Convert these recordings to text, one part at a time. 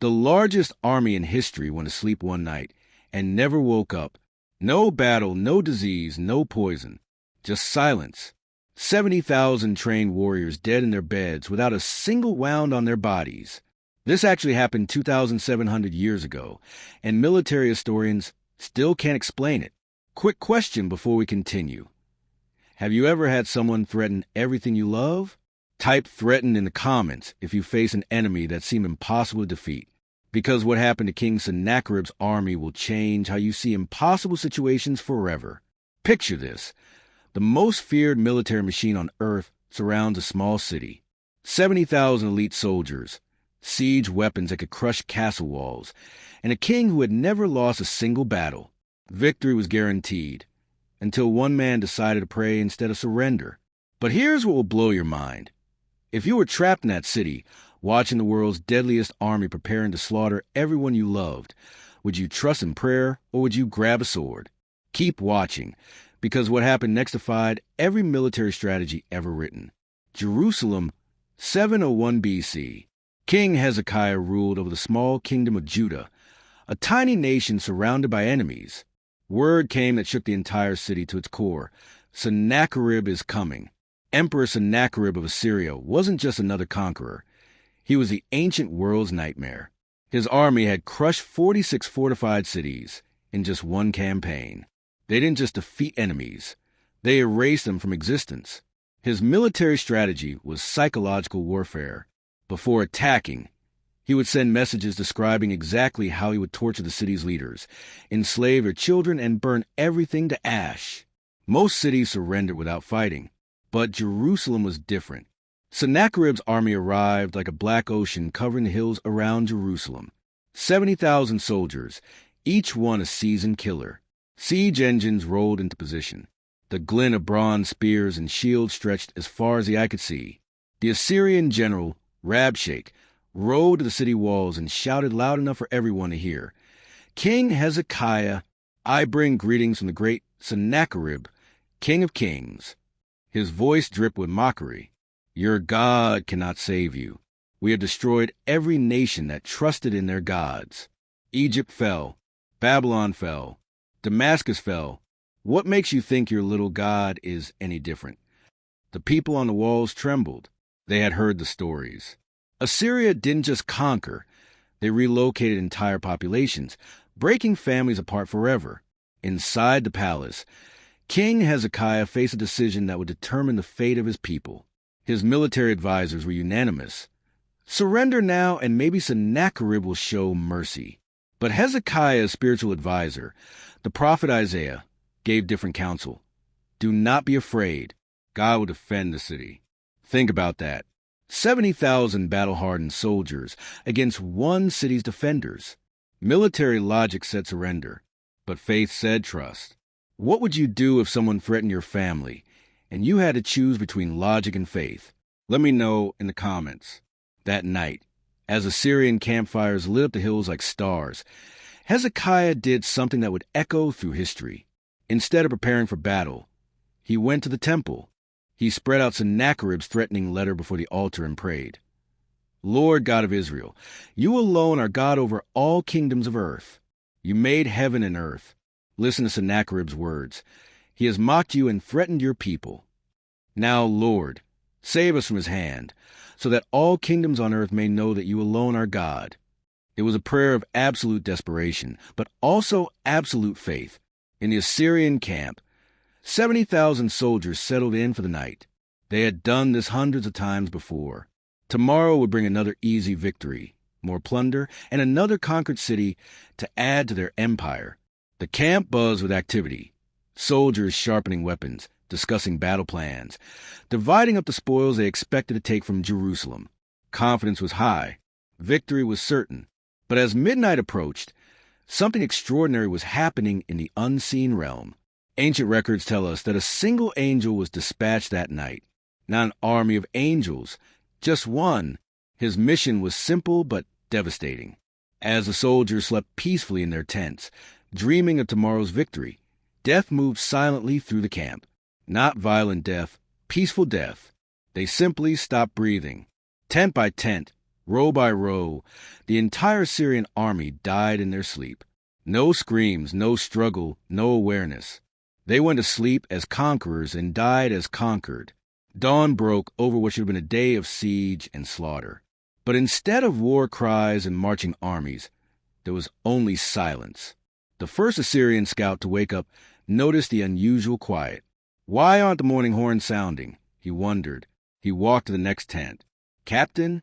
The largest army in history went to sleep one night and never woke up. No battle, no disease, no poison. Just silence. 70,000 trained warriors dead in their beds without a single wound on their bodies. This actually happened 2,700 years ago, and military historians still can't explain it. Quick question before we continue. Have you ever had someone threaten everything you love? Type threaten in the comments if you face an enemy that seemed impossible to defeat. Because what happened to King Sennacherib's army will change how you see impossible situations forever. Picture this. The most feared military machine on Earth surrounds a small city. 70,000 elite soldiers, siege weapons that could crush castle walls, and a king who had never lost a single battle. Victory was guaranteed, until one man decided to pray instead of surrender. But here's what will blow your mind. If you were trapped in that city, watching the world's deadliest army preparing to slaughter everyone you loved, would you trust in prayer or would you grab a sword? Keep watching, because what happened next defied every military strategy ever written. Jerusalem, 701 BC. King Hezekiah ruled over the small kingdom of Judah, a tiny nation surrounded by enemies. Word came that shook the entire city to its core. Sennacherib is coming. Emperor Sennacherib of Assyria wasn't just another conqueror. He was the ancient world's nightmare. His army had crushed 46 fortified cities in just one campaign. They didn't just defeat enemies. They erased them from existence. His military strategy was psychological warfare. Before attacking, he would send messages describing exactly how he would torture the city's leaders, enslave their children, and burn everything to ash. Most cities surrendered without fighting, but Jerusalem was different. Sennacherib's army arrived like a black ocean covering the hills around Jerusalem. 70,000 soldiers, each one a seasoned killer. Siege engines rolled into position. The glint of bronze spears and shields stretched as far as the eye could see. The Assyrian general, Rabshakeh, rode to the city walls and shouted loud enough for everyone to hear, "King Hezekiah, I bring greetings from the great Sennacherib, King of Kings." His voice dripped with mockery. "Your God cannot save you. We have destroyed every nation that trusted in their gods. Egypt fell. Babylon fell. Damascus fell. What makes you think your little God is any different?" The people on the walls trembled. They had heard the stories. Assyria didn't just conquer. They relocated entire populations, breaking families apart forever. Inside the palace, King Hezekiah faced a decision that would determine the fate of his people. His military advisors were unanimous. Surrender now, and maybe Sennacherib will show mercy. But Hezekiah's spiritual advisor, the prophet Isaiah, gave different counsel. Do not be afraid. God will defend the city. Think about that. 70,000 battle-hardened soldiers against one city's defenders. Military logic said surrender, but faith said trust. What would you do if someone threatened your family, and you had to choose between logic and faith? Let me know in the comments. That night, as Assyrian campfires lit up the hills like stars, Hezekiah did something that would echo through history. Instead of preparing for battle, he went to the temple. He spread out Sennacherib's threatening letter before the altar and prayed. "Lord God of Israel, you alone are God over all kingdoms of earth. You made heaven and earth." Listen to Sennacherib's words. "He has mocked you and threatened your people. Now, Lord, save us from his hand, so that all kingdoms on earth may know that you alone are God." It was a prayer of absolute desperation, but also absolute faith. In the Assyrian camp, 70,000 soldiers settled in for the night. They had done this hundreds of times before. Tomorrow would bring another easy victory, more plunder, and another conquered city to add to their empire. The camp buzzed with activity. Soldiers sharpening weapons, discussing battle plans, dividing up the spoils they expected to take from Jerusalem. Confidence was high. Victory was certain. But as midnight approached, something extraordinary was happening in the unseen realm. Ancient records tell us that a single angel was dispatched that night. Not an army of angels, just one. His mission was simple but devastating. As the soldiers slept peacefully in their tents, dreaming of tomorrow's victory, death moved silently through the camp. Not violent death, peaceful death. They simply stopped breathing. Tent by tent, Row by row, the entire Syrian army died in their sleep. No screams, no struggle, no awareness. They went to sleep as conquerors and died as conquered. Dawn broke over what should have been a day of siege and slaughter. But instead of war cries and marching armies, there was only silence. The first Assyrian scout to wake up noticed the unusual quiet. Why aren't the morning horns sounding? He wondered. He walked to the next tent. Captain?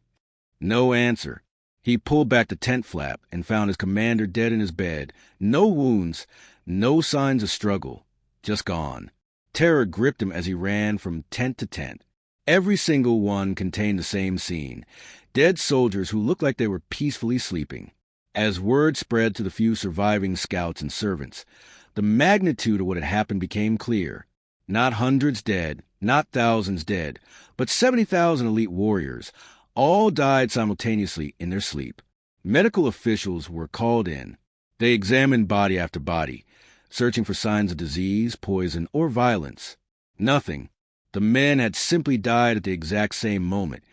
No answer. He pulled back the tent flap and found his commander dead in his bed. No wounds, no signs of struggle, just gone. Terror gripped him as he ran from tent to tent. Every single one contained the same scene. Dead soldiers who looked like they were peacefully sleeping. As word spread to the few surviving scouts and servants, the magnitude of what had happened became clear. Not hundreds dead, not thousands dead, but 70,000 elite warriors, all died simultaneously in their sleep. Medical officials were called in. They examined body after body, searching for signs of disease, poison, or violence. Nothing. The men had simply died at the exact same moment,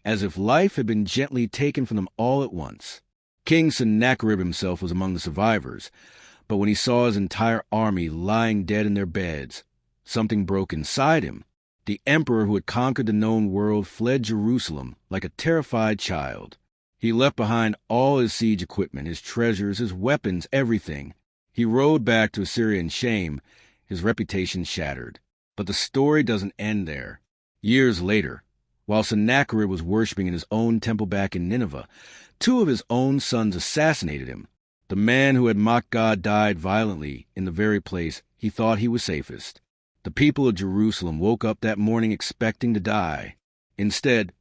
as if life had been gently taken from them all at once. King Sennacherib himself was among the survivors, but when he saw his entire army lying dead in their beds, something broke inside him. The emperor who had conquered the known world fled Jerusalem like a terrified child. He left behind all his siege equipment, his treasures, his weapons, everything. He rode back to Assyria in shame, his reputation shattered. But the story doesn't end there. Years later, while Sennacherib was worshiping in his own temple back in Nineveh, 2 of his own sons assassinated him. The man who had mocked God died violently in the very place he thought he was safest. The people of Jerusalem woke up that morning expecting to die. Instead,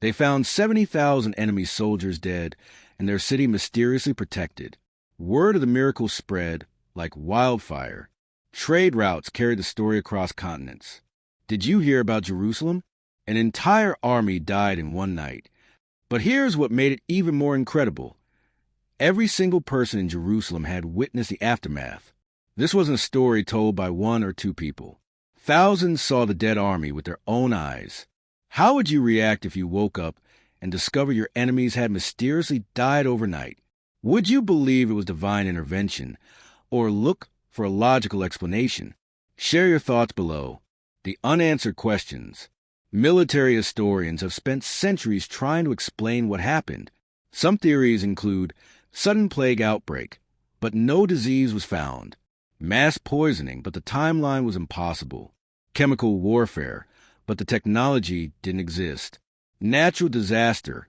they found 70,000 enemy soldiers dead and their city mysteriously protected. Word of the miracle spread like wildfire. Trade routes carried the story across continents. Did you hear about Jerusalem? An entire army died in one night. But here's what made it even more incredible. Every single person in Jerusalem had witnessed the aftermath. This wasn't a story told by 1 or 2 people. Thousands saw the dead army with their own eyes. How would you react if you woke up and discovered your enemies had mysteriously died overnight? Would you believe it was divine intervention, or look for a logical explanation? Share your thoughts below. The unanswered questions. Military historians have spent centuries trying to explain what happened. Some theories include sudden plague outbreak, but no disease was found. Mass poisoning, but the timeline was impossible. Chemical warfare, but the technology didn't exist. Natural disaster,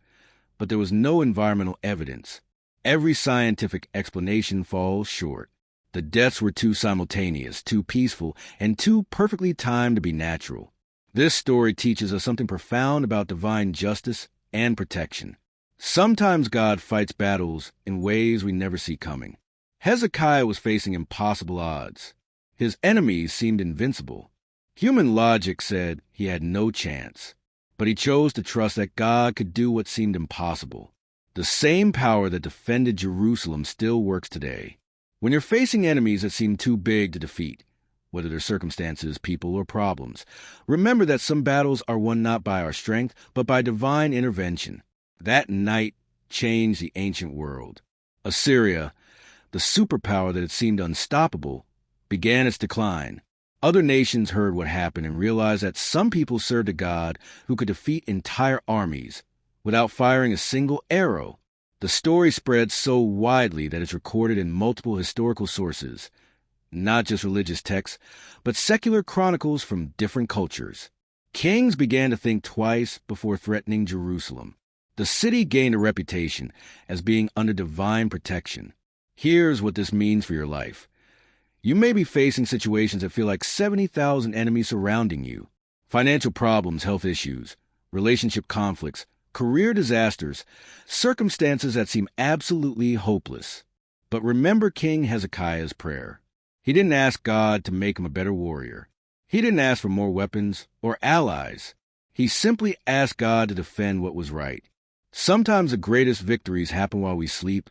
but there was no environmental evidence. Every scientific explanation falls short. The deaths were too simultaneous, too peaceful, and too perfectly timed to be natural. This story teaches us something profound about divine justice and protection. Sometimes God fights battles in ways we never see coming. Hezekiah was facing impossible odds. His enemies seemed invincible. Human logic said he had no chance, but he chose to trust that God could do what seemed impossible. The same power that defended Jerusalem still works today. When you're facing enemies that seem too big to defeat, whether they're circumstances, people, or problems, remember that some battles are won not by our strength, but by divine intervention. That night changed the ancient world. Assyria, the superpower that had seemed unstoppable, began its decline. Other nations heard what happened and realized that some people served a God who could defeat entire armies without firing a single arrow. The story spread so widely that it's recorded in multiple historical sources, not just religious texts, but secular chronicles from different cultures. Kings began to think twice before threatening Jerusalem. The city gained a reputation as being under divine protection. Here's what this means for your life. You may be facing situations that feel like 70,000 enemies surrounding you. Financial problems, health issues, relationship conflicts, career disasters, circumstances that seem absolutely hopeless. But remember King Hezekiah's prayer. He didn't ask God to make him a better warrior. He didn't ask for more weapons or allies. He simply asked God to defend what was right. Sometimes the greatest victories happen while we sleep,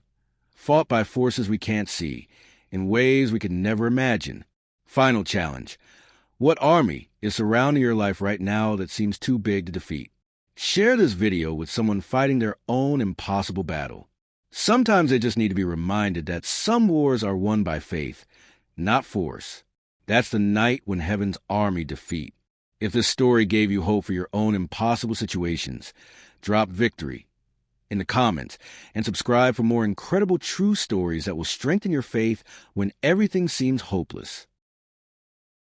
fought by forces we can't see, in ways we could never imagine. Final challenge. What army is surrounding your life right now that seems too big to defeat? Share this video with someone fighting their own impossible battle. Sometimes they just need to be reminded that some wars are won by faith, not force. That's the night when heaven's army defeat. If this story gave you hope for your own impossible situations, drop victory in the comments and subscribe for more incredible true stories that will strengthen your faith when everything seems hopeless.